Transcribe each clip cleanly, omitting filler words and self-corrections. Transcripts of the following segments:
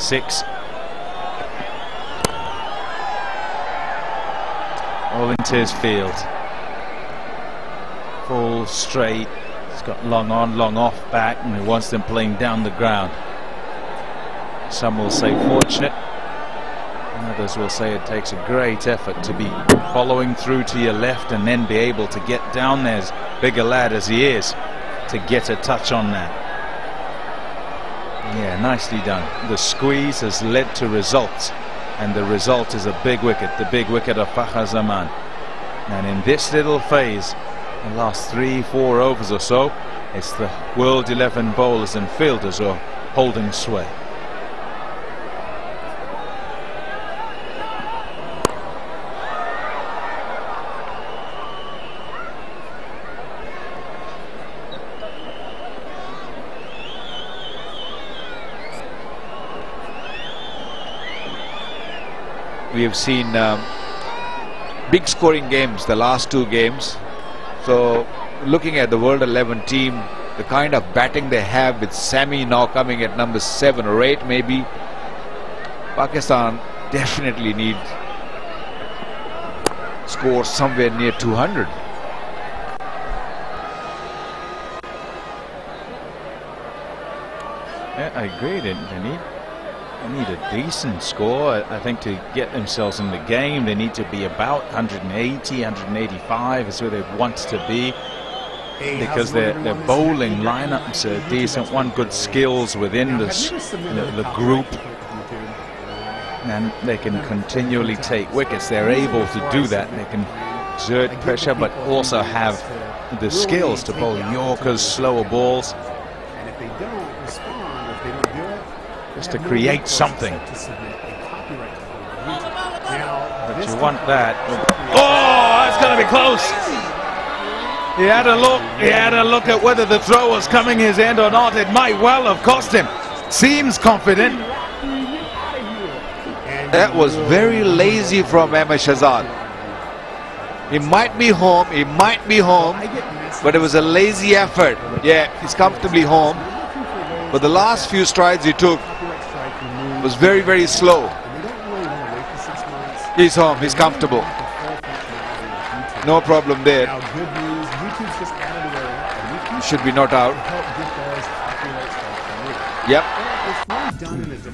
26. All into his field. Full straight. He's got long on, long off back, and he wants them playing down the ground. Some will say fortunate, and others will say it takes a great effort to be following through to your left and then be able to get down there, as big a lad as he is, to get a touch on that. Yeah, nicely done. The squeeze has led to results, and the result is a big wicket, the big wicket of Fakhar Zaman. And in this little phase, the last 3-4 overs or so, it's the World 11 bowlers and fielders who are holding sway. We have seen big scoring games the last two games. So looking at the World 11 team, the kind of batting they have, with Sami now coming at number 7 or 8 maybe, Pakistan definitely need score somewhere near 200. Yeah, I agree. They need a decent score. I think to get themselves in the game, they need to be about 180, 185 is where they want to be, because their bowling lineups are decent. One, good skills within the group, and they can continually take wickets. They're able to do that. They can exert pressure, but also have the skills to bowl Yorkers, slower balls, just to create something. But you want that. Oh, that's going to be close. He had a look at whether the throw was coming his end or not. It might well have cost him. Seems confident. That was very lazy from Ahmed Shahzad. He might be home, but it was a lazy effort. Yeah, he's comfortably home, but the last few strides he took was very, very slow. He's home, he's comfortable. No problem there. Should be not out. Yep.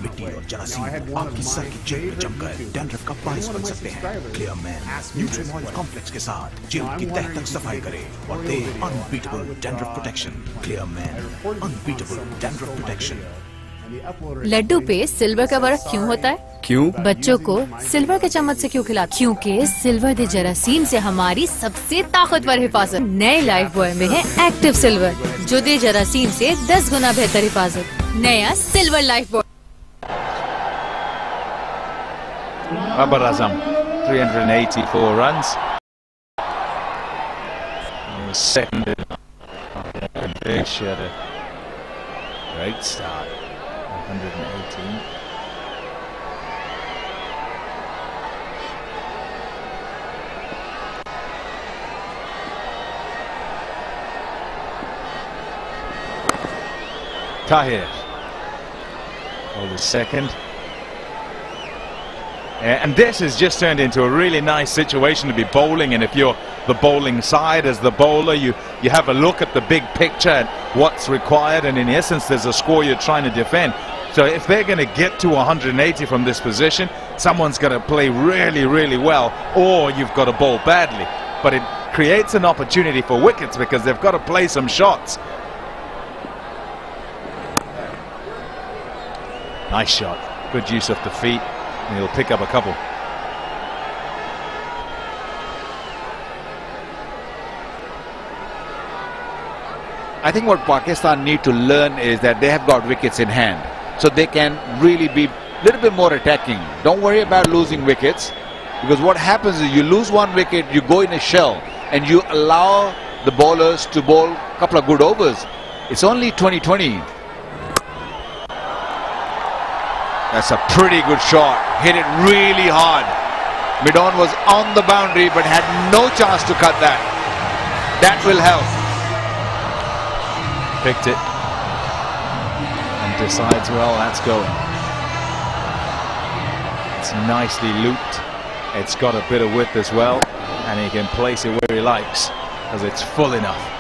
मिट्टी और जरासीम आपकी sir की jail में जमकर dandruff का बाइस बन सकते हैं। Clear Men nutrient oil complex के साथ जेल की तह तक सफाई करे और दे unbeatable dandruff protection. Clear Men unbeatable dandruff protection. लड्डू पे सिल्वर का बर्फ क्यों होता है? क्यों? बच्चों को सिल्वर के चम्मच से क्यों खिलाते? क्योंकि सिल्वर दे जरासीम से हमारी सबसे ताकतवर हिफाजत। नए लाइफ बॉय में है एक्टिव सिल्वर, जो दे जरासीम से 10 गुना बेहतर हिफाजत। नया silver life boy. Babar Azam, 384 runs. And the second, big shot. Great start, 118. Tahir, for the second. And this has just turned into a really nice situation to be bowling, and if you're the bowling side as the bowler, you have a look at the big picture and what's required, and in essence there's a score you're trying to defend. So if they're going to get to 180 from this position, someone's going to play really, really well, or you've got to bowl badly. But it creates an opportunity for wickets because they've got to play some shots. Nice shot, good use of the feet. And he'll pick up a couple. I think what Pakistan need to learn is that they have got wickets in hand, so they can really be a little bit more attacking. Don't worry about losing wickets, because what happens is you lose one wicket, you go in a shell, and you allow the bowlers to bowl a couple of good overs. It's only 2020. That's a pretty good shot. Hit it really hard. Midon was on the boundary but had no chance to cut that. That will help. Picked it and decides, well, that's going. nicely looped. It's got a bit of width as well, and he can place it where he likes because it's full enough.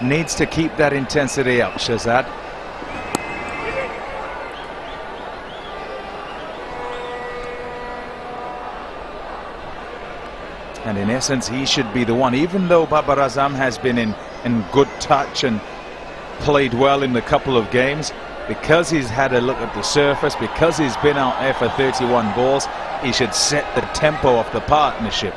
Needs to keep that intensity up, Shahzad. And in essence, he should be the one, even though Babar Azam has been in good touch and played well in a couple of games, because he's had a look at the surface, because he's been out there for 31 balls, he should set the tempo of the partnership.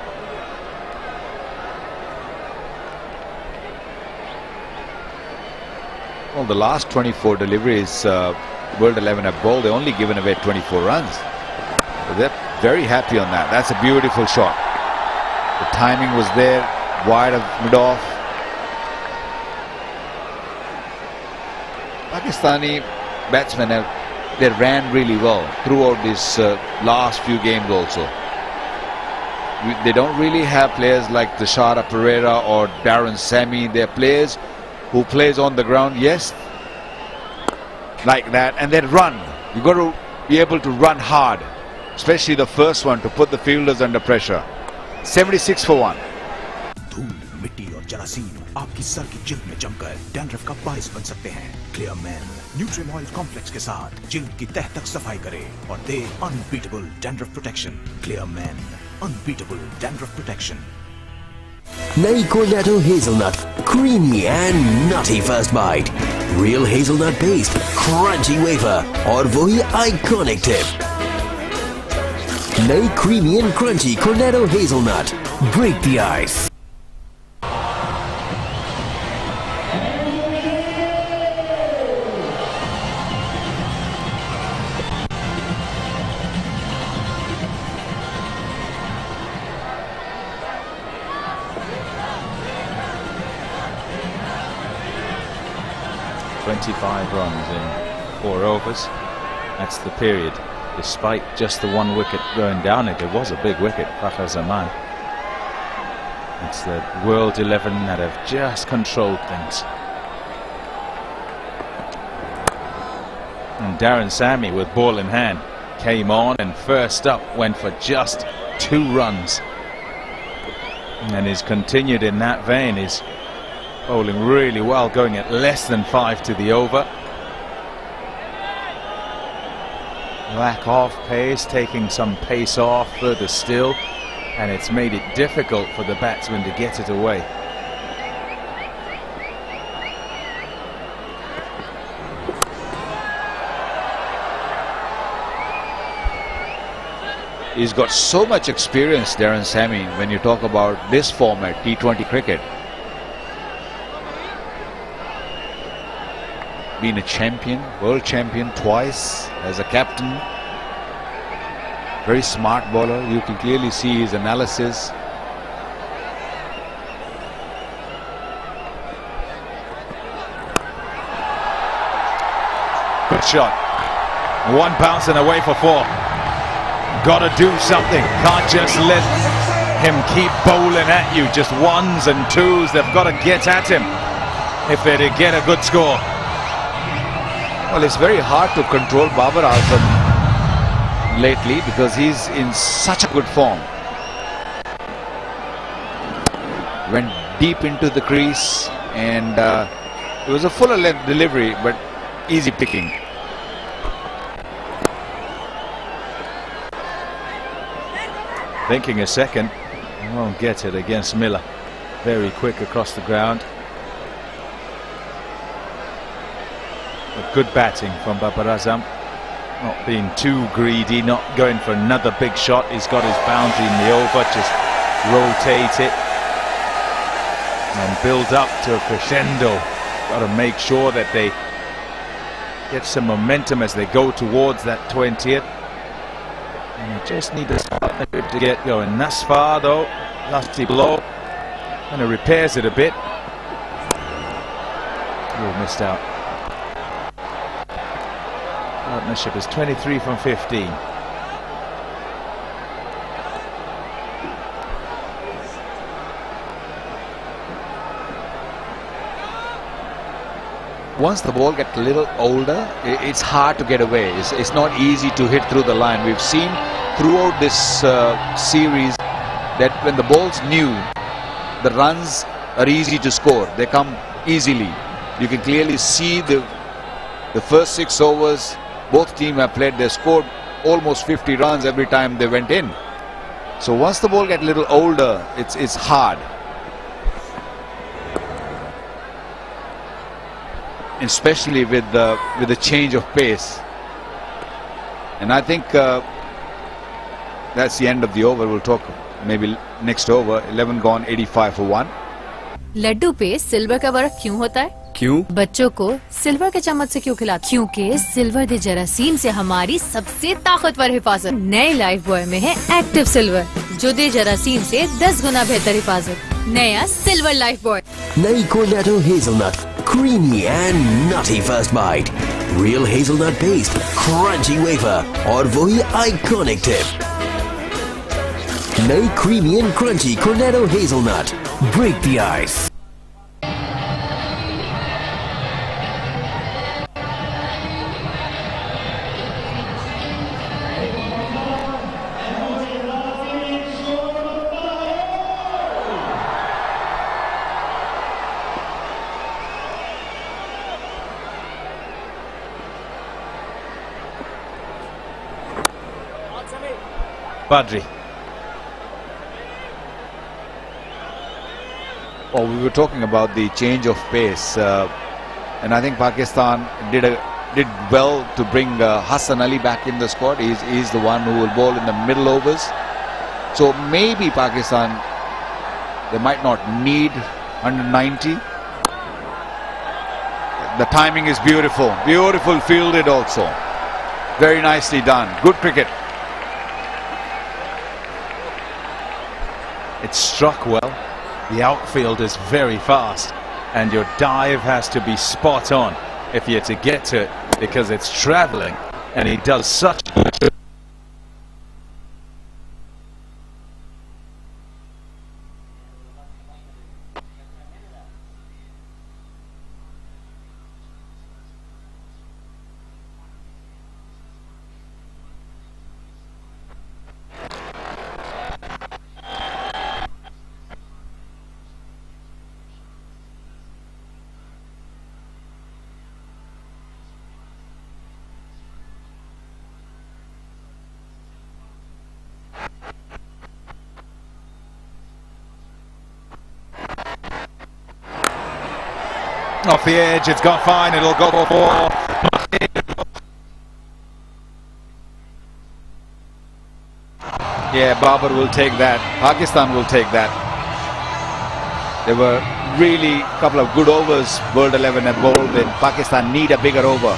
Well, the last 24 deliveries World 11 have bowled, they've only given away 24 runs. So they're very happy on that. That's a beautiful shot. The timing was there, wide of mid-off. Pakistani batsmen they ran really well throughout this last few games also. They don't really have players like Tashara Pereira or Darren Sammy. They're players who plays on the ground, yes, like that, and then run. You've got to be able to run hard, especially the first one, to put the fielders under pressure. 76 for 1. धूल, मिट्टी और जरासीम आपकी sir की जिल्द में जमकर dandruff का बाइस बन सकते हैं। Clear Men nutrient oil complex के साथ जिल्द की तह तक सफाई करे और दे unbeatable dandruff protection. Clear Men, unbeatable dandruff protection. नई Cornetto Hazelnut, creamy and nutty first bite. Real hazelnut paste, crunchy wafer और वही iconic tip. नई creamy and crunchy Cornetto Hazelnut. Break the ice. Runs in 4 overs. That's the period. Despite just the 1 wicket going down, it was a big wicket, Fakhar Zaman. It's the World 11 that have just controlled things. And Darren Sammy, with ball in hand, came on and first up went for just 2 runs. And he's continued in that vein. He's bowling really well, going at less than 5 to the over. Lack of pace, taking some pace off further still, and it's made it difficult for the batsman to get it away. He's got so much experience, Darren Sammy, when you talk about this format, T20 cricket. Been a champion, world champion twice as a captain. Very smart bowler. You can clearly see his analysis. Good shot. 1 bounce and away for 4. Got to do something. Can't just let him keep bowling at you. Just 1s and 2s. They've got to get at him if they're to get a good score. Well, it's very hard to control Babar Azam lately because he's in such a good form. Went deep into the crease and it was a fuller length delivery, but easy picking. Thinking a second, won't get it against Miller. Very quick across the ground. But good batting from Babar Azam. Not being too greedy, not going for another big shot. He's got his boundary in the over, just rotate it and build up to a crescendo. Got to make sure that they get some momentum as they go towards that 20th. And you just need this partnership to get going. Nasfar though, lusty blow, and it repairs it a bit. Oh, missed out. Partnership is 23 from 15. once the ball gets a little older, it's hard to get away. It's not easy to hit through the line. We've seen throughout this series that when the ball's new, the runs are easy to score. They come easily. You can clearly see the first 6 overs both teams have played. They scored almost 50 runs every time they went in. So once the ball gets a little older, it's hard. Especially with the change of pace. And I think that's the end of the over. We'll talk maybe next over. 11 gone, 85 for 1. Laddu पे silver का work क्यों होता है? क्यों? बच्चों को silver के चम्मच से क्यों खिलाते? क्योंकि सिल्वर दे जरासीम से हमारी सबसे ताकतवर हिफाजत। नए लाइफ बॉय में है एक्टिव सिल्वर, जो दे जरासीम से 10 गुना बेहतर हिफाजत। नया सिल्वर लाइफ बॉय। नई Cornetto Hazelnut, creamy and nutty first bite. Real hazelnut paste, crunchy wafer और वही iconic tip. नई creamy and crunchy Cornetto Hazelnut. Break the ice. Badri. Oh, we were talking about the change of pace, and I think Pakistan did well to bring Hassan Ali back in the squad. He's the one who will bowl in the middle overs. So maybe Pakistan, they might not need 190. The timing is beautiful, beautiful fielded also. Very nicely done. Good cricket. It's struck well. The outfield is very fast, and your dive has to be spot on if you're to get to it, because it's travelling, and he does such a good job. Off the edge, it's gone fine, it'll go for 4. Yeah, Babar will take that. Pakistan will take that. There were really a couple of good overs World 11 had bowled in. Pakistan need a bigger over.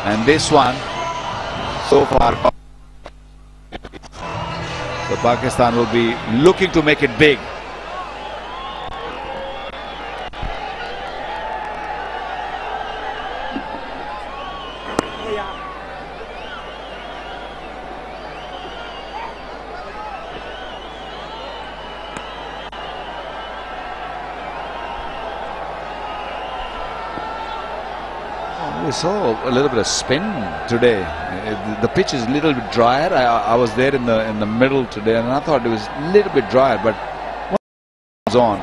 And this one, so far, so Pakistan will be looking to make it big. We saw a little bit of spin today. The pitch is a little bit drier. I was there in the middle today, and I thought it was a little bit drier, but what was on?